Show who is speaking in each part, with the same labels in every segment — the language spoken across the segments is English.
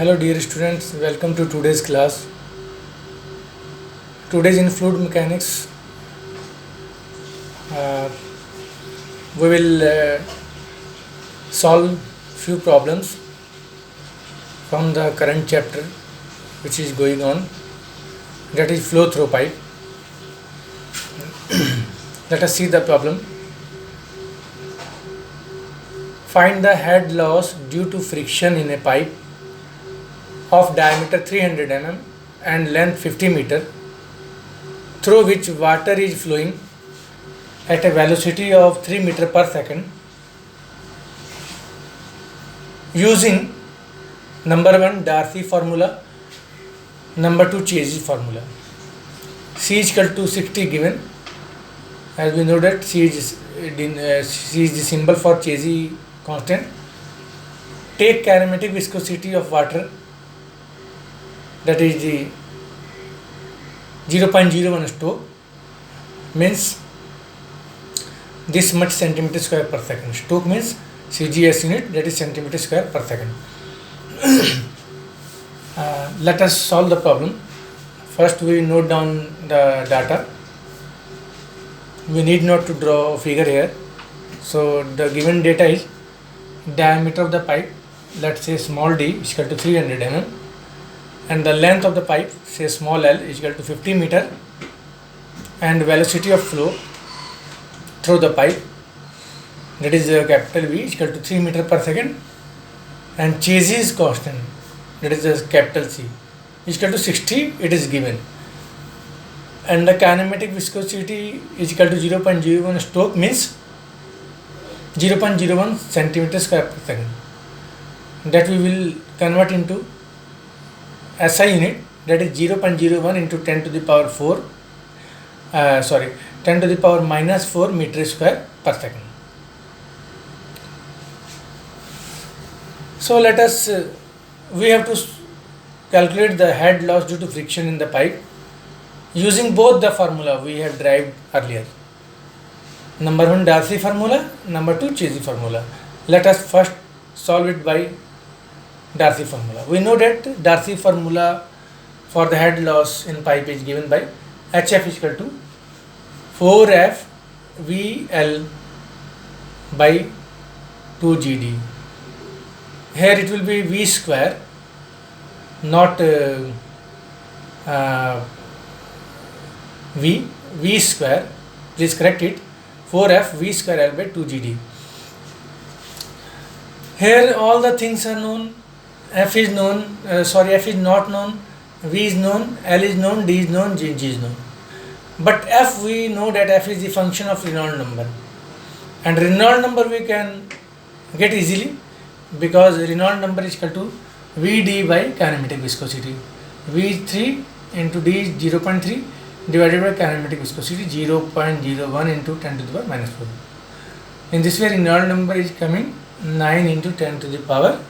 Speaker 1: Hello dear students, welcome to today's class. Today's in fluid mechanics, uh, we will solve few problems from the current chapter which is going on, that is flow through pipe. Let us see the problem. Find the head loss due to friction in a pipe of diameter 300 mm and length 50 meter, through which water is flowing at a velocity of 3 meter per second, using number 1 Darcy formula, number 2 Chazy formula. C is equal to 60 given, as we know that C is the symbol for Chazy constant. Take kinematic viscosity of water, that is the 0.01 Stoke, means this much centimeter square per second. Stoke means CGS unit, that is centimeter square per second. Let us solve the problem. First we note down the data. We need not to draw a figure here. So the given data is diameter of the pipe, let's say small d is equal to 300 mm, and the length of the pipe, say small l, is equal to 50 meter, and velocity of flow through the pipe, that is capital V, is equal to 3 meter per second, and Chazy's constant, that is capital C, is equal to 60, it is given, and the kinematic viscosity is equal to 0.01 Stoke, means 0.01 centimeter square per second, that we will convert into SI unit, that is 0.01 into 10 to the power 4, 10 to the power minus 4 meter square per second. So let us, we have to calculate the head loss due to friction in the pipe using both the formula we have derived earlier. Number 1 Darcy formula, number 2 Chazy formula. Let us first solve it by Darcy formula. We know that Darcy formula for the head loss in pipe is given by HF is equal to 4F VL by 2GD. Here it will be V square, not V square, please correct it, 4F V square L by 2GD. Here all the things are known. F is known, F is not known, V is known, L is known, D is known, G is known. But F, we know that F is the function of Reynolds number, and Reynolds number we can get easily, because Reynolds number is equal to Vd by kinematic viscosity. V3 into D is 0.3 divided by kinematic viscosity 0.01 into 10 to the power minus 4. In this way Reynolds number is coming 9 into 10 to the power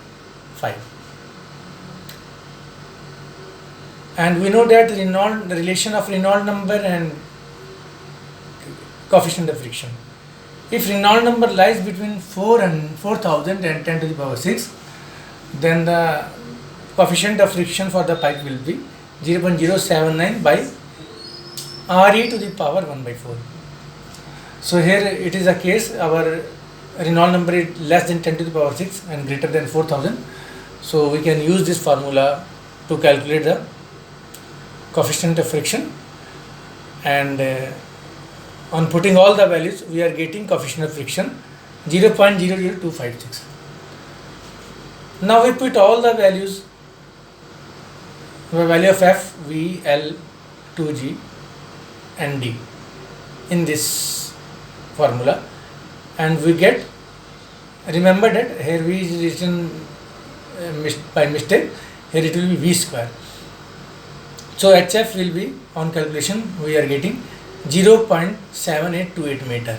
Speaker 1: 5. And we know that the relation of Reynolds number and coefficient of friction. If Reynolds number lies between 4 and 4000 and 10 to the power 6, then the coefficient of friction for the pipe will be 0.079 by Re to the power 1 by 4. So here it is a case, our Reynolds number is less than 10 to the power 6 and greater than 4000. So we can use this formula to calculate the coefficient of friction, and on putting all the values we are getting coefficient of friction 0.00256. Now we put all the values, the value of F, V, L, 2G and D in this formula, and we get, remember that here V is written by mistake, here it will be V square. So HF will be, on calculation we are getting 0.7828 meter.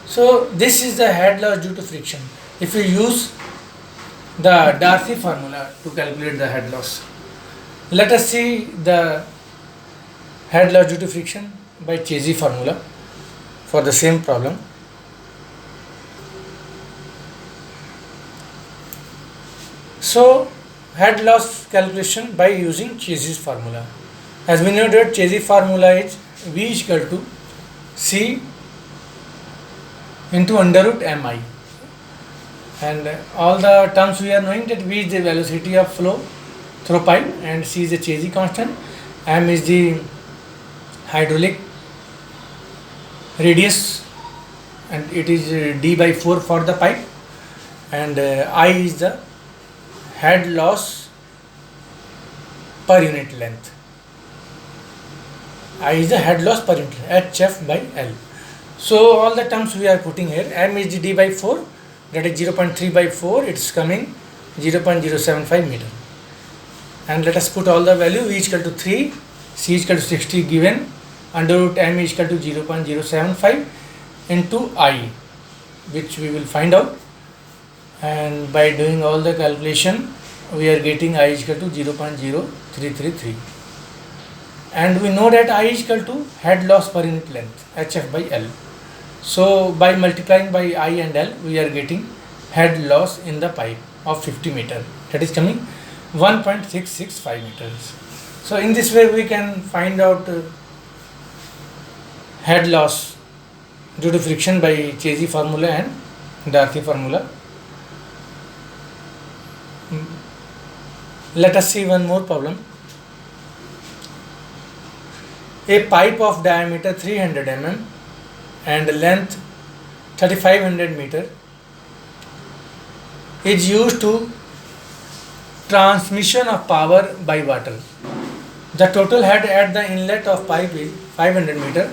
Speaker 1: So this is the head loss due to friction. If we use the Darcy formula to calculate the head loss, let us see the head loss due to friction by Chazy formula for the same problem. So head loss calculation by using Chase's formula. As we know that Chase formula is V is equal to C into under root mi, and all the terms we are knowing that V is the velocity of flow through pipe and C is the Chase constant, m is the hydraulic radius and it is d by 4 for the pipe, and I is the head loss per unit length. I is the head loss per unit HF by L. So all the terms we are putting here. M is the d by 4, that is 0.3 by 4, it's coming 0.075 meter. And let us put all the value. V is equal to 3, C is equal to 60 given, under root m is equal to 0.075 into I, which we will find out. And by doing all the calculation, we are getting I is equal to 0.0333. And we know that I is equal to head loss per unit length HF by L. So by multiplying by I and L, we are getting head loss in the pipe of 50 meter, that is coming 1.665 meters. So in this way we can find out head loss due to friction by Chase formula and Darcy formula. Let us see one more problem. A pipe of diameter 300 mm and length 3500 meter is used to transmission of power by water. The total head at the inlet of pipe is 500 meter.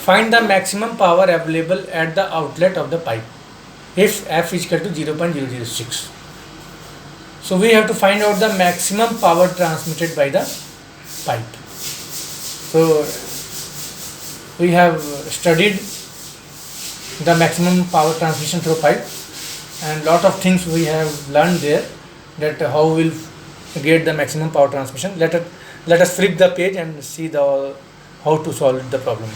Speaker 1: Find the maximum power available at the outlet of the pipe if F is equal to 0.006. So we have to find out the maximum power transmitted by the pipe. So we have studied the maximum power transmission through pipe, and lot of things we have learned there, that how we will get the maximum power transmission. Let us flip the page and see how to solve the problem.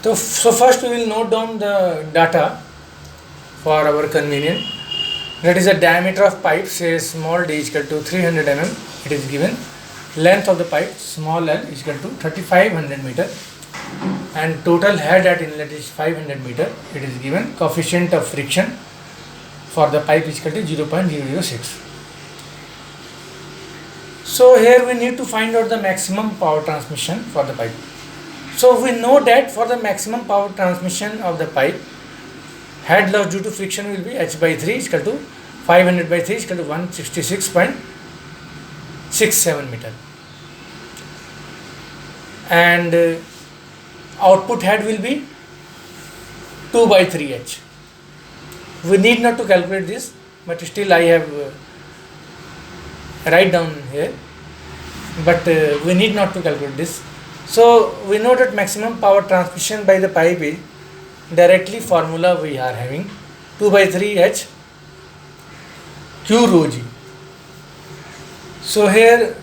Speaker 1: So first we will note down the data for our convenience. That is the diameter of pipe, say small d is equal to 300 mm, it is given. Length of the pipe, small l, is equal to 3500 meter, and total head at inlet is 500 meter, it is given. Coefficient of friction for the pipe is equal to 0.006. So here we need to find out the maximum power transmission for the pipe. So we know that for the maximum power transmission of the pipe, head loss due to friction will be h by 3 is equal to 500 by 3 is equal to 166.67 meter. And output head will be 2 by 3h. We need not to calculate this, but still I have write down here, but we need not to calculate this. So we know that maximum power transmission by the pipe is directly formula we are having 2 by 3h q rho g. So here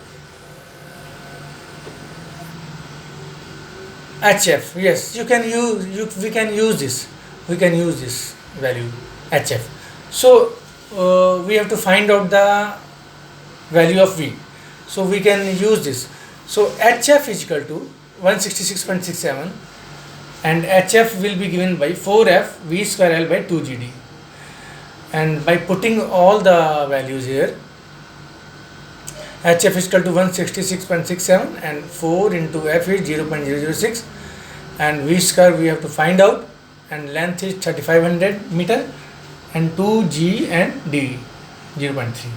Speaker 1: HF, yes, we can use this value HF. So we have to find out the value of V. So we can use this. So HF is equal to 166.67 and HF will be given by 4F V square L by 2GD. And by putting all the values here, HF is equal to 166.67 and 4 into F is 0.006 and V square we have to find out, and length is 3500 meter and 2G and D 0.3.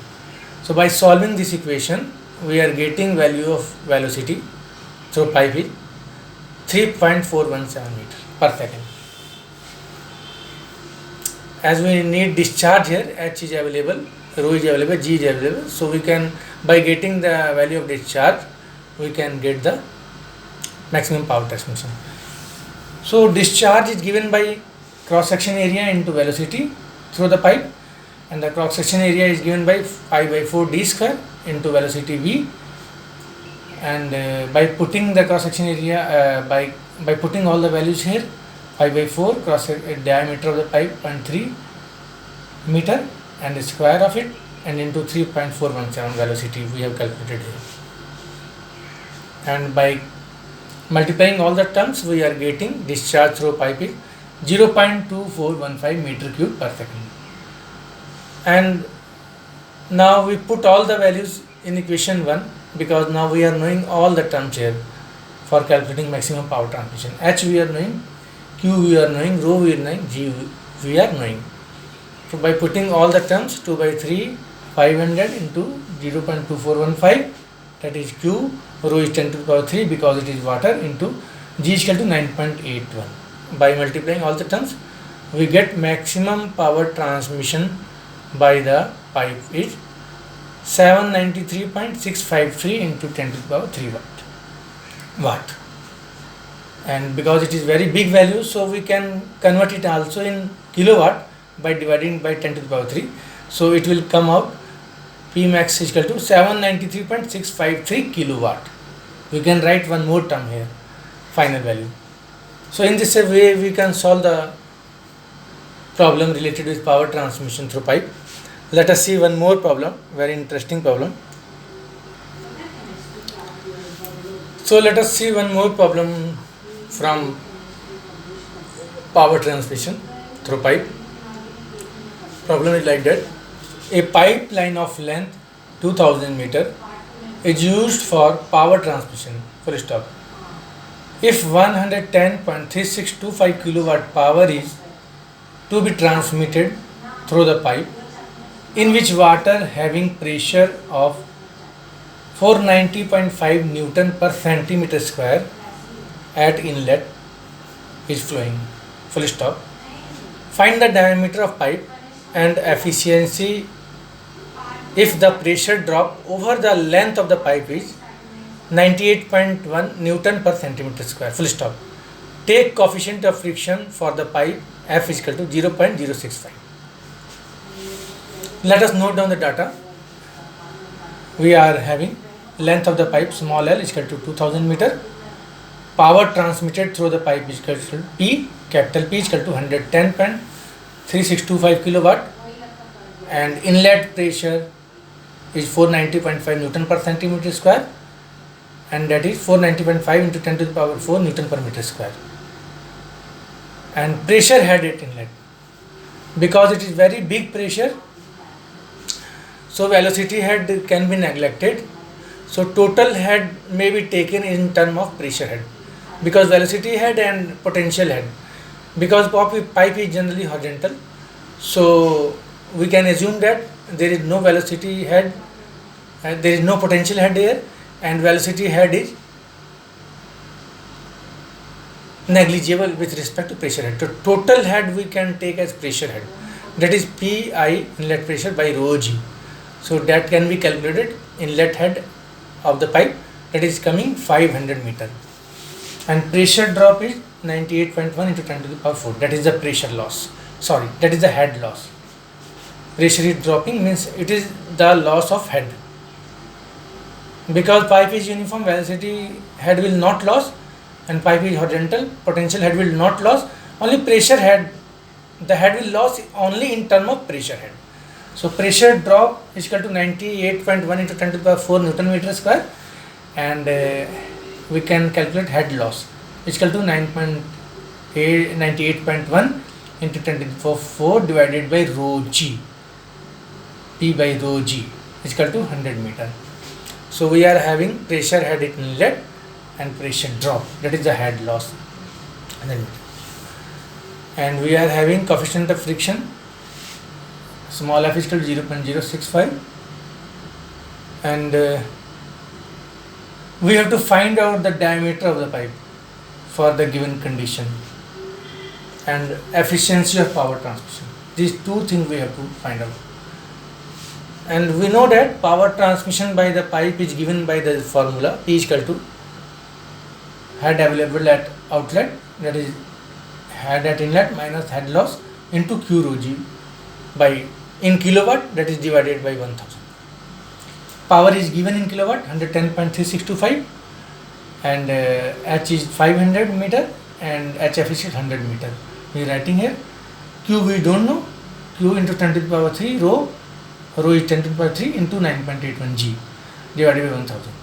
Speaker 1: So by solving this equation, we are getting value of velocity through pipe is 3.417 meter per second. As we need discharge here, H is available, rho is available, G is available. So we can, by getting the value of discharge, we can get the maximum power transmission. So discharge is given by cross section area into velocity through the pipe, and the cross section area is given by pi by 4 d square into velocity v, and by putting the cross section area by putting all the values here, pi by 4 cross diameter of the pipe 0.3 meter and the square of it and into 3.417 velocity we have calculated here. And by multiplying all the terms we are getting discharge through pipe is 0.2415 meter cube per second. And now we put all the values in equation 1 because now we are knowing all the terms here for calculating maximum power transmission. H we are knowing, Q we are knowing, rho we are knowing, G we are knowing. So by putting all the terms 2 by 3 500 into 0.2415, that is Q, rho is 10 to the power 3 because it is water, into G is equal to 9.81. By multiplying all the terms we get maximum power transmission by the pipe is 793.653 into 10 to the power 3 watt. And because it is very big value, so we can convert it also in kilowatt by dividing by 10 to the power 3. So it will come out P max is equal to 793.653 kilowatt. We can write one more term here, final value. So in this way we can solve the problem related with power transmission through pipe. Let us see one more problem, very interesting problem. So let us see one more problem from power transmission through pipe. Problem is like that. A pipeline of length 2000 meter is used for power transmission, full stop. If 110.3625 kilowatt power is to be transmitted through the pipe, in which water having pressure of 490.5 Newton per centimeter square at inlet is flowing, full stop. Find the diameter of pipe and efficiency if the pressure drop over the length of the pipe is 98.1 Newton per centimeter square, full stop. Take coefficient of friction for the pipe F is equal to 0.065. Let us note down the data. We are having length of the pipe small l is equal to 2000 meter. Power transmitted through the pipe is equal to P, capital P is equal to 110.3625 kilowatt, and inlet pressure is 490.5 Newton per centimeter square, and that is 490.5 into 10 to the power 4 Newton per meter square. And pressure head at inlet, because it is very big pressure, so velocity head can be neglected. So total head may be taken in term of pressure head, because velocity head and potential head, because pipe is generally horizontal, so we can assume that there is no velocity head, there is no potential head here, and velocity head is negligible with respect to pressure head. So total head we can take as pressure head, that is Pi inlet pressure by rho g. So that can be calculated, inlet head of the pipe, that is coming 500 meter, and pressure drop is 98.1 into 10 to the power 4, that is the pressure loss, sorry, that is the head loss. Pressure is dropping means it is the loss of head, because pipe is uniform, velocity head will not loss, and pipe is horizontal, potential head will not loss, only pressure head, the head will loss only in term of pressure head. So pressure drop is equal to 98.1 into 10 to the power 4 Newton meter square, and we can calculate head loss is equal to 98.1 into 10 to the power 4 divided by rho g, P by rho g is equal to 100 meter. So we are having pressure head at inlet and pressure drop, that is the head loss, and we are having coefficient of friction small f is equal to 0.065, and we have to find out the diameter of the pipe for the given condition and efficiency of power transmission. These two things we have to find out. And we know that power transmission by the pipe is given by the formula P is equal to head available at outlet, that is head at inlet minus head loss into Q rho g by in kilowatt, that is divided by 1000. Power is given in kilowatt 110.3625, and H is 500 meter and HF is 100 meter. We are writing here. Q we don't know, Q into 10 to the power 3 rho, rho is 10 to the power 3 into 9.81 G divided by 1000.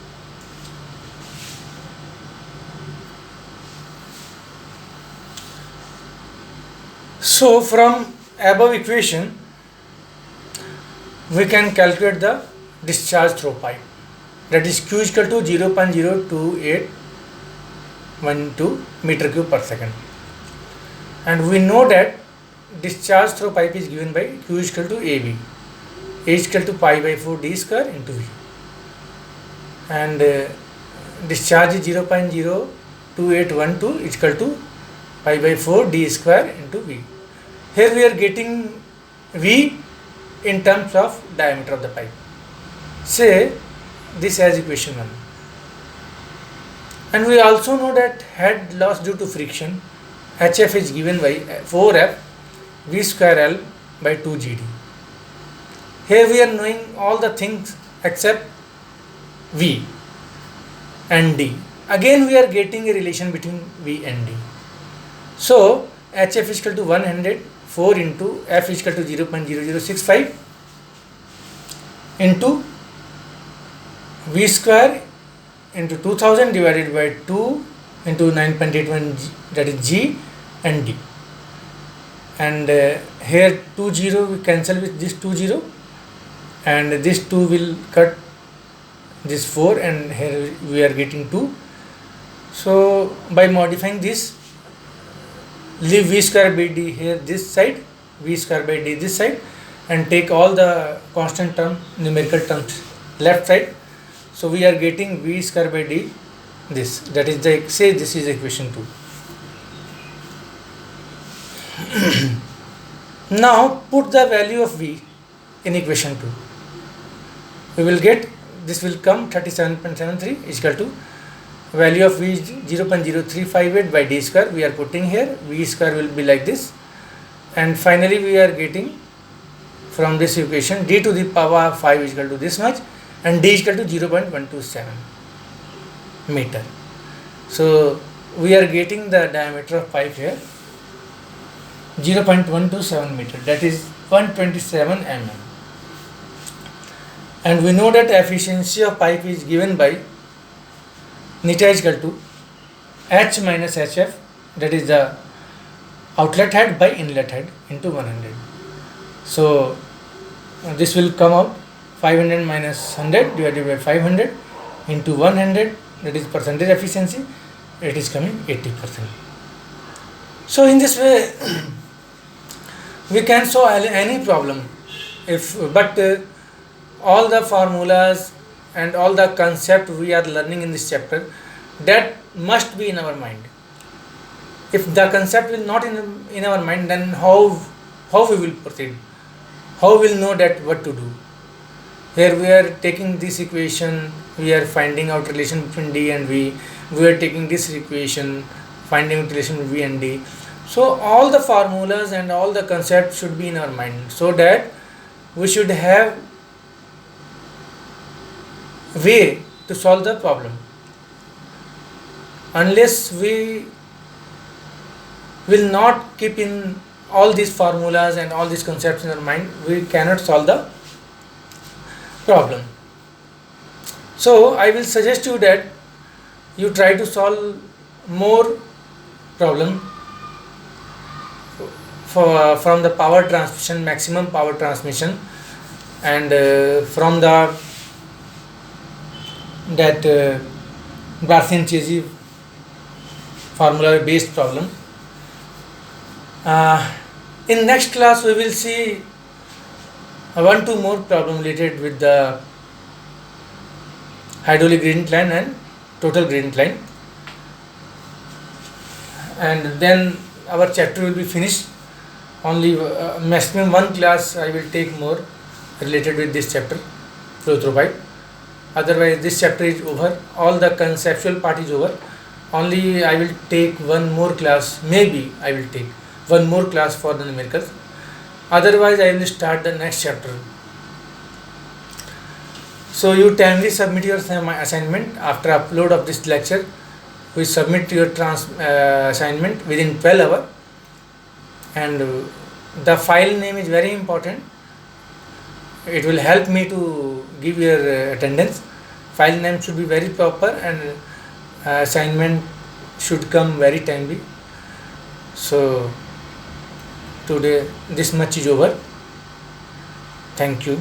Speaker 1: So from above equation we can calculate the discharge through pipe, that is Q is equal to 0.028112 meter cube per second, and we know that discharge through pipe is given by Q is equal to AB, A is equal to pi by 4 D square into V, and discharge is 0.02812 is equal to pi by 4 D square into V. Here we are getting V in terms of diameter of the pipe. Say this as equation 1. And we also know that head loss due to friction, HF is given by 4F V square L by 2 GD. Here we are knowing all the things except V and D. Again we are getting a relation between V and D. So HF is equal to 104 into F is equal to 0.0065 into V square into 2000 divided by 2 into 9.81 that is G and D. And here 2 0 we cancel with this 2 0, and this 2 will cut this 4, and here we are getting 2. So by modifying this, leave V square by D here this side, V square by D this side, and take all the constant term numerical terms left side. So we are getting V square by D this, that is the, say this is equation 2. Now put the value of V in equation 2. We will get, this will come 37.73 is equal to value of V is 0.0358 by D square. We are putting here, V square will be like this, and finally we are getting from this equation D to the power 5 is equal to this much, and D is equal to 0.127 meter. So we are getting the diameter of pipe here 0.127 meter, that is 127 mm. And we know that efficiency of pipe is given by neta is equal to H minus HF, that is the outlet head by inlet head into 100. So this will come out 500 minus 100 divided by 500 into 100, that is percentage efficiency, it is coming 80%. So in this way we can solve any problem, but all the formulas and all the concept we are learning in this chapter, that must be in our mind. If the concept will not in our mind, then how we will proceed, how we will know that what to do. Here we are taking this equation, we are finding out relation between D and V, we are taking this equation, finding relation between V and D. So all the formulas and all the concepts should be in our mind, so that we should have way to solve the problem. Unless we will not keep in all these formulas and all these concepts in our mind, we cannot solve the problem. So I will suggest you that you try to solve more problem from the power transmission, maximum power transmission, and from the Garcian-Chiesi formula based problem. In next class we will see 1-2 more problem related with the hydraulic gradient line and total gradient line, and then our chapter will be finished. Only maximum one class I will take more related with this chapter, flow through pipe. Otherwise this chapter is over, all the conceptual part is over. Only I will take one more class, maybe I will take one more class for the numericals. Otherwise I will start the next chapter. So you timely submit your assignment. After upload of this lecture, we submit your assignment within 12 hours, and The file name is very important. It will help me to give your attendance. File name should be very proper, and assignment should come very timely. So today this much is over. Thank you.